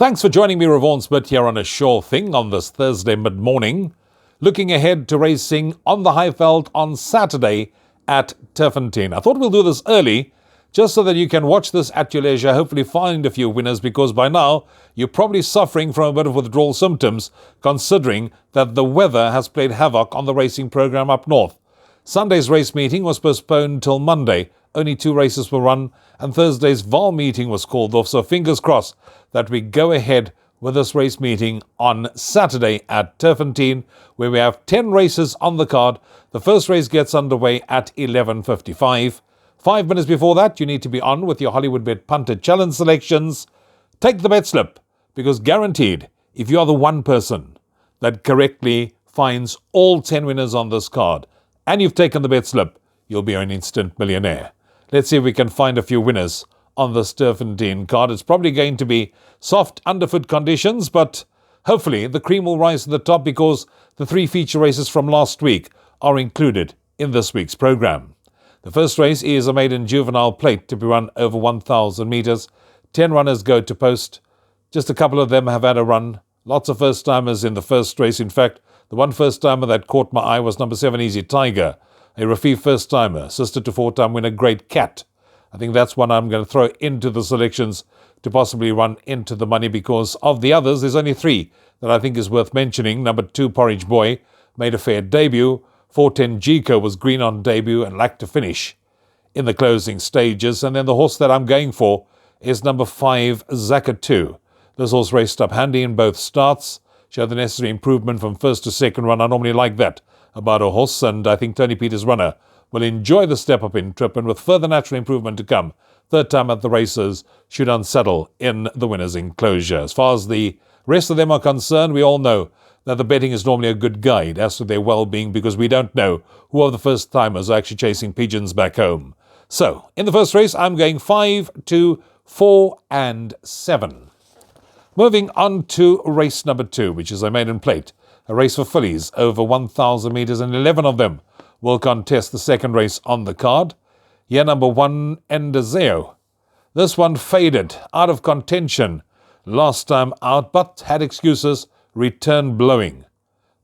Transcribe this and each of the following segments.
Thanks for joining me, Rouvaun Smit, here on A Sure Thing on this Thursday mid-morning. Looking ahead to racing on the Highveld on Saturday at Turffontein. I thought we'll do this early, just so that you can watch this at your leisure, hopefully find a few winners, because by now you're probably suffering from a bit of withdrawal symptoms, considering that the weather has played havoc on the racing program up north. Sunday's race meeting was postponed till Monday. Only 2 races were run, and Thursday's Val meeting was called off, so fingers crossed that we go ahead with this race meeting on Saturday at Turffontein, where we have 10 races on the card. The first race gets underway at 11:55. 5 minutes before that, you need to be on with your Hollywoodbet Punter Challenge selections. Take the bet slip, because guaranteed, if you are the one person that correctly finds all 10 winners on this card, and you've taken the bet slip, you'll be an instant millionaire. Let's see if we can find a few winners on this Turffontein card. It's probably going to be soft underfoot conditions, but hopefully the cream will rise to the top, because the 3 feature races from last week are included in this week's program. The first race is a maiden juvenile plate to be run over 1,000 meters. 10 runners go to post. Just a couple of them have had a run. Lots of first-timers in the first race. In fact, the one first-timer that caught my eye was number 7, Easy Tiger, a Rafif first-timer, sister to 4-time winner Great Cat. I think that's one I'm going to throw into the selections to possibly run into the money, because of the others, there's only 3 that I think is worth mentioning. Number 2, Porridge Boy, made a fair debut. 410 Gico was green on debut and lacked a finish in the closing stages. And then the horse that I'm going for is number 5, Zakatu. This horse raced up handy in both starts, showed the necessary improvement from first to second run. I normally like that about a horse, and I think Tony Peters' runner will enjoy the step up in trip, and with further natural improvement to come, third time at the races should unsettle in the winner's enclosure. As far as the rest of them are concerned, we all know that the betting is normally a good guide as to their well-being, because we don't know who of the first-timers are actually chasing pigeons back home. So, in the first race, I'm going 5, 2, 4, and 7. Moving on to race number 2, which is a maiden plate, a race for fillies over 1,000 meters, and 11 of them will contest the second race on the card. Here, number 1, Endazeo. This one faded out of contention last time out, but had excuses, returned blowing.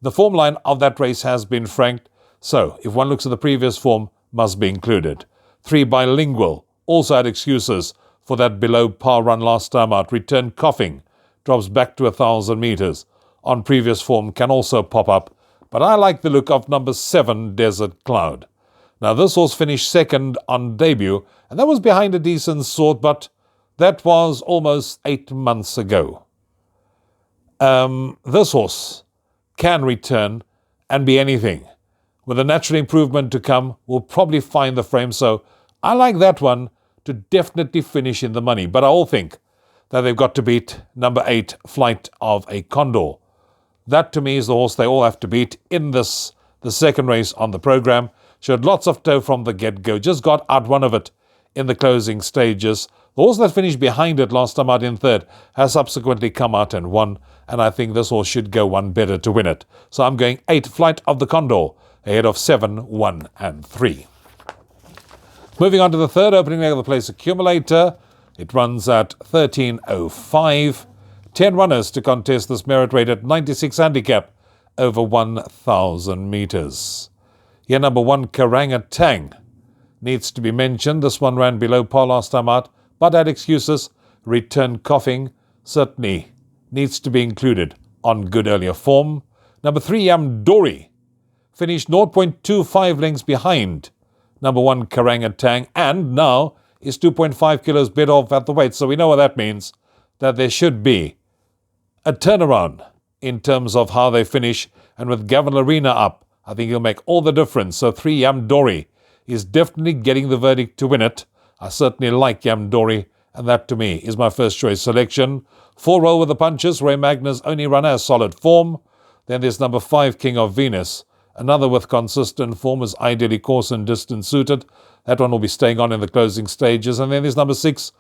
The form line of that race has been franked, so if one looks at the previous form, must be included. 3, Bilingual, also had excuses for that below par run last time out, returned coughing, drops back to 1,000 meters. On previous form can also pop up, but I like the look of number 7, Desert Cloud. Now this horse finished second on debut, and that was behind a decent sort, but that was almost 8 months ago. This horse can return and be anything. With a natural improvement to come, we'll probably find the frame, so I like that one to definitely finish in the money, but I all think that they've got to beat number 8, Flight of a Condor. That to me is the horse they all have to beat in this, the second race on the program. Showed lots of toe from the get-go, just got out one of it in the closing stages. The horse that finished behind it last time out in third has subsequently come out and won, and I think this horse should go one better to win it. So I'm going 8, Flight of the Condor, ahead of 7, 1, and 3. Moving on to the third opening leg of the place accumulator. It runs at 13:05. 10 runners to contest this merit rate at 96 handicap over 1,000 meters. Here, number 1, Karangatang, needs to be mentioned. This one ran below par last time out, but had excuses, returned coughing, certainly needs to be included on good earlier form. Number 3, Yamdori, finished 0.25 lengths behind number 1, Karangatang, and now is 2.5 kilos bit off at the weight. So we know what that means, that there should be a turnaround in terms of how they finish. And with Gavin Arena up, I think he'll make all the difference. So 3, Yamdori, is definitely getting the verdict to win it. I certainly like Yamdori, and that to me is my first choice selection. 4, Roll with the Punches, Ray Magner's only runner has solid form. Then there's number 5, King of Venus. Another with consistent form, is ideally course and distance suited. That one will be staying on in the closing stages. And then there's number 6,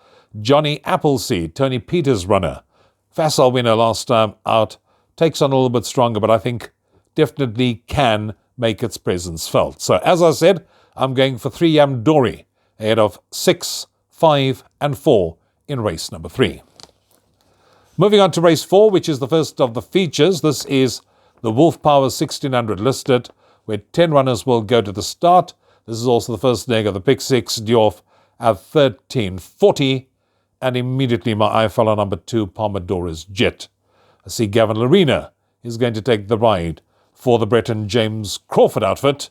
Johnny Appleseed, Tony Peters' runner. Facile winner last time out. Takes on a little bit stronger, but I think definitely can make its presence felt. So as I said, I'm going for 3, Yamdori, ahead of 6, 5, and 4 in race number 3. Moving on to race 4, which is the first of the features. This is the Wolf Power 1600 listed, where 10 runners will go to the start. This is also the first leg of the pick 6, due off at 13:40. And immediately my eye fell on number 2, Pomodora's Jet. I see Gavin Larena is going to take the ride for the Breton James Crawford outfit.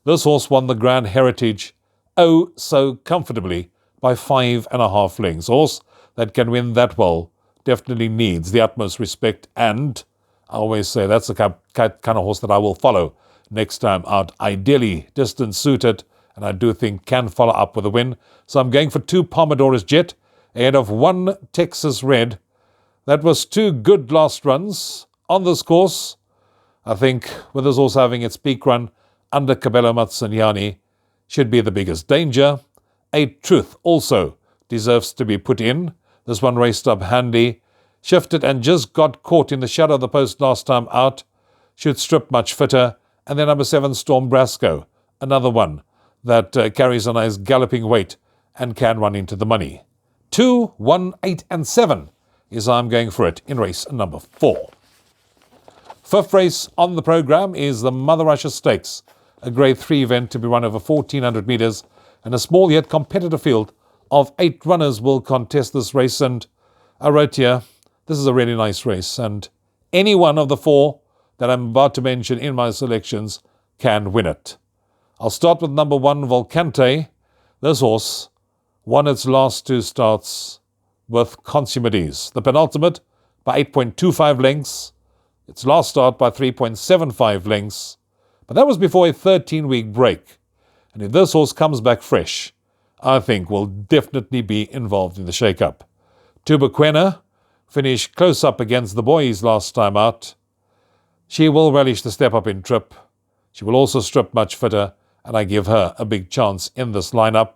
This horse won the Grand Heritage oh so comfortably by 5.5 lengths. A horse that can win that well definitely needs the utmost respect, and I always say that's the kind of horse that I will follow next time out. Ideally distance suited, and I do think can follow up with a win. So I'm going for 2, Pomodora's Jet, ahead of 1, Texas Red. That was 2 good last runs on this course. I think with this horse having its peak run under Cabello Mazzaniani should be the biggest danger. A Truth also deserves to be put in. This one raced up handy, shifted and just got caught in the shadow of the post last time out. Should strip much fitter. And then number 7, Storm Brasco, another one that carries a nice galloping weight and can run into the money. 2, 1, 8 and 7 is I'm going for it in race number 4. Fifth race on the program is the Mother Russia Stakes, a Grade 3 event to be run over 1,400 metres, and a small yet competitive field of 8 runners will contest this race. And I wrote here, this is a really nice race, and any one of the 4 that I'm about to mention in my selections can win it. I'll start with number 1, Volcante. This horse won its last 2 starts with consummate ease. The penultimate by 8.25 lengths. Its last start by 3.75 lengths. But that was before a 13-week break. And if this horse comes back fresh, I think will definitely be involved in the shake-up. Tubaquena finished close up against the boys last time out. She will relish the step up in trip. She will also strip much fitter, and I give her a big chance in this lineup.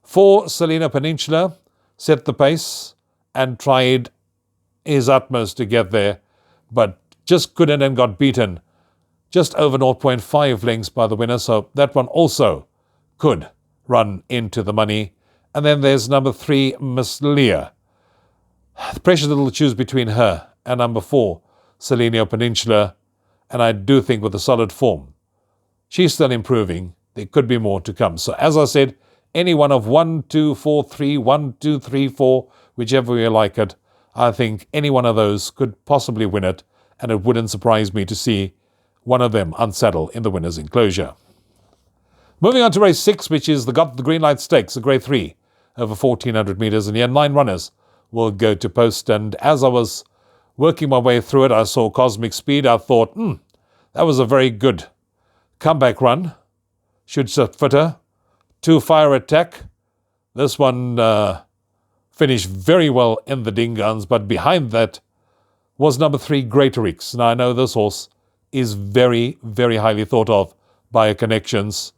4, Selena Peninsula set the pace and tried his utmost to get there, but just couldn't and got beaten just over 0.5 lengths by the winner, so that one also could run into the money. And then there's number 3, Miss Leah. The pressure's a little to choose between her and number 4, Selena Peninsula, and I do think with a solid form, she's still improving. There could be more to come. So as I said, any one of 1, 2, 4, 3, 1, 2, 3, 4, whichever you like it, I think any one of those could possibly win it, and it wouldn't surprise me to see one of them unsaddle in the winner's enclosure. Moving on to race 6, which is the Got the Green Light Stakes, a Grade 3 over 1,400 metres, and here 9 runners will go to post. And as I was working my way through it, I saw Cosmic Speed. I thought, that was a very good comeback run. Should sit fitter. 2, Fire Attack. This one finished very well in the ding guns, but behind that was number 3, Greaterix. Now I know this horse is very, very highly thought of by her connections,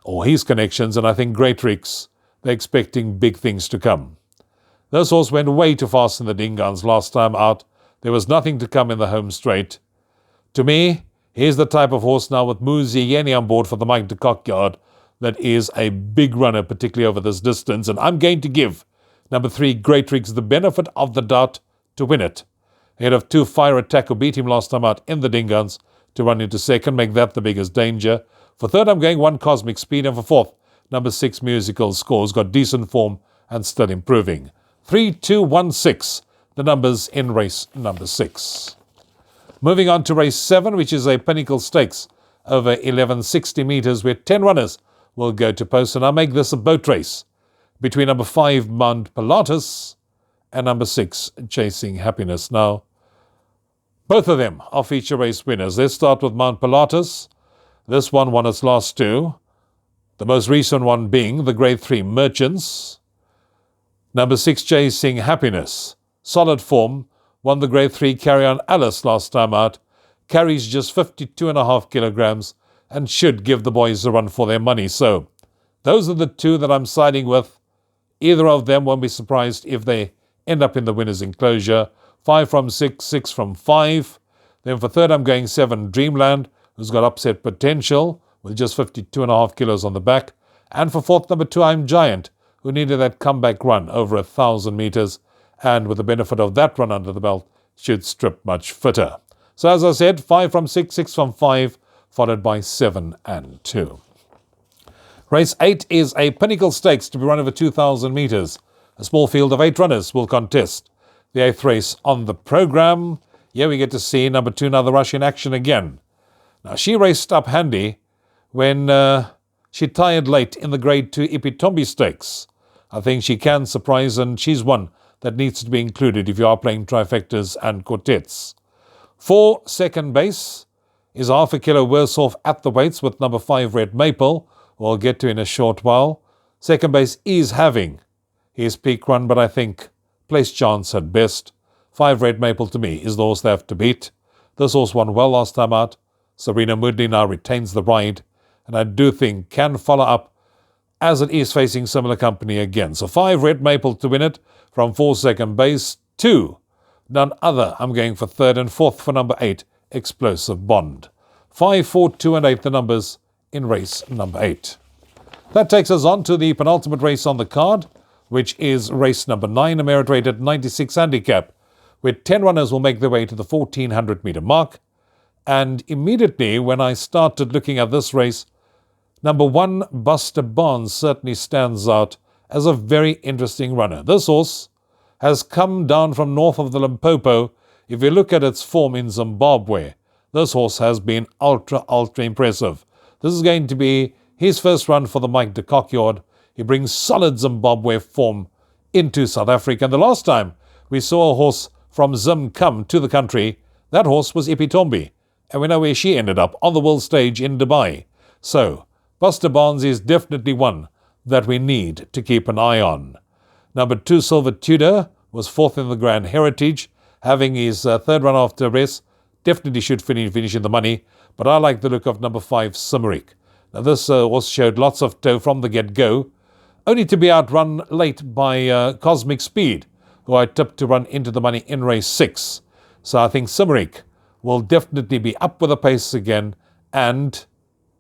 or his connections, and I think Greaterix, they're expecting big things to come. This horse went way too fast in the ding guns last time out. There was nothing to come in the home straight. To me, here's the type of horse now with Muzi Yeni on board for the Mike de Kock yard that is a big runner, particularly over this distance. And I'm going to give number 3, Greatrix, the benefit of the doubt to win it. Ahead of 2, Fire Attack, who beat him last time out in the ding guns, to run into second, make that the biggest danger. For third, I'm going 1, Cosmic Speed. And for fourth, number 6, Musical Scores. Got decent form and still improving. 3, 2, 1, 6, the numbers in race number 6. Moving on to race 7, which is a Pinnacle Stakes over 1160 metres, where 10 runners will go to post. And I'll make this a boat race between number 5, Mount Pilatus, and number 6, Chasing Happiness. Now, both of them are feature race winners. Let's start with Mount Pilatus. This one won its last 2. The most recent one being the Grade 3 Merchants. Number 6, Chasing Happiness. Solid form. Won the Grade 3 Carry On Alice last time out. Carries just 52.5 kilograms and should give the boys a run for their money. So, those are the 2 that I'm siding with. Either of them won't be surprised if they end up in the winner's enclosure. 5 from 6, 6 from 5. Then for third, I'm going 7, Dreamland, who's got upset potential with just 52.5 kilos on the back. And for fourth, number 2, I'm Giant, who needed that comeback run over 1,000 meters and with the benefit of that run under the belt, should strip much fitter. So as I said, 5 from 6, 6 from 5, followed by 7 and 2. Race 8 is a Pinnacle Stakes to be run over 2,000 metres. A small field of 8 runners will contest the 8th race on the programme. Here we get to see number 2, Now the Rush, in action again. Now, she raced up handy when she tired late in the Grade 2 Ipitombi Stakes. I think she can surprise, and she's one that needs to be included if you are playing trifectas and quartets. For second base is half a kilo worse off at the weights with number 5, Red Maple, who I'll get to in a short while. Second base is having his peak run, but I think place chance at best. 5, Red Maple, to me, is the horse they have to beat. This horse won well last time out. Serena Moodley now retains the ride, and I do think can follow up as it is facing similar company again. So 5, Red Maple to win it from 4 second base. 2, none other. I'm going for 3rd and 4th for number 8, Explosive Bond. 5, 4, 2 and 8, the numbers in race number 8. That takes us on to the penultimate race on the card, which is race number 9, a merit rated 96 handicap, where 10 runners will make their way to the 1,400 metre mark. And immediately when I started looking at this race, number 1, Buster Barnes, certainly stands out as a very interesting runner. This horse has come down from north of the Limpopo. If you look at its form in Zimbabwe, this horse has been ultra impressive. This is going to be his first run for the Mike de Kock yard. He brings solid Zimbabwe form into South Africa. And the last time we saw a horse from Zim come to the country, that horse was Ipitombi. And we know where she ended up, on the world stage in Dubai. So, Buster Barnes is definitely one that we need to keep an eye on. Number 2, Silver Tudor, was 4th in the Grand Heritage, having his 3rd run after race. Definitely should finish in the money, but I like the look of number 5, Simmerik. Now this horse showed lots of toe from the get-go, only to be outrun late by Cosmic Speed, who I tipped to run into the money in race 6. So I think Simmerik will definitely be up with the pace again, and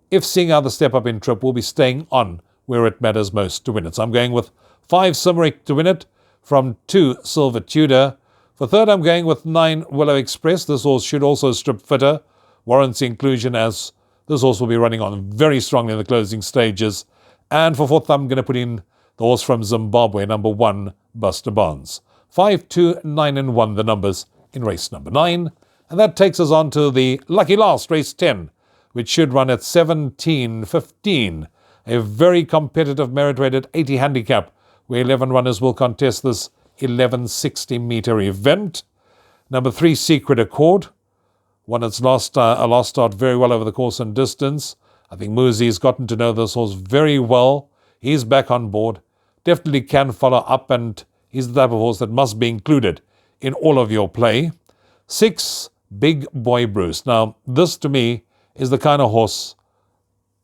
if seeing how the step up in trip, will be staying on where it matters most to win it. So I'm going with 5, Simmerik to win it, from 2, Silver Tudor. For 3rd, I'm going with 9, Willow Express. This horse should also strip fitter, warrants inclusion, as this horse will be running on very strongly in the closing stages. And for 4th, I'm going to put in the horse from Zimbabwe, number 1, Buster Barnes. 5, 2, 9 and 1, the numbers in race number 9. And that takes us on to the lucky last, race 10, which should run at 17:15. A very competitive merit-rated 80 handicap, where 11 runners will contest this 1160-metre event. Number 3, Secret Accord, won its last start very well over the course and distance. I think Muzi's gotten to know this horse very well. He's back on board. Definitely can follow up, and he's the type of horse that must be included in all of your play. 6, Big Boy Bruce. Now, this to me is the kind of horse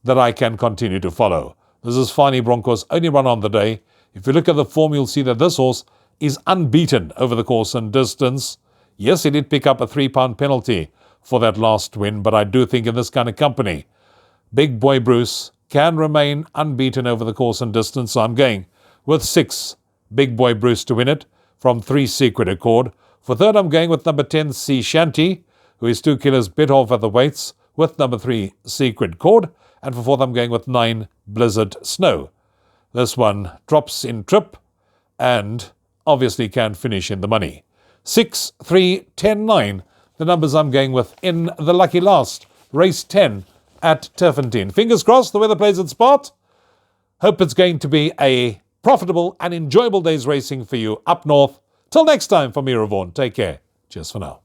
that I can continue to follow. This is Fani Bronco's only run on the day. If you look at the form, you'll see that this horse is unbeaten over the course and distance. Yes, he did pick up a £3 penalty for that last win, but I do think in this kind of company, Big Boy Bruce can remain unbeaten over the course and distance. So I'm going with 6, Big Boy Bruce to win it, from 3, Secret Accord. For 3rd, I'm going with number 10, Sea Shanty, who is 2 kilos bit off at the weights, with number 3, Secret Accord. And for 4th, I'm going with 9, Blizzard Snow. This one drops in trip and obviously can finish in the money. 6, 3, 10, 9, the numbers I'm going with in the lucky last, race 10 at Turffontein. Fingers crossed the weather plays its part. Hope it's going to be a profitable and enjoyable day's racing for you up north. Till next time, from me, Rouvaun. Take care. Cheers for now.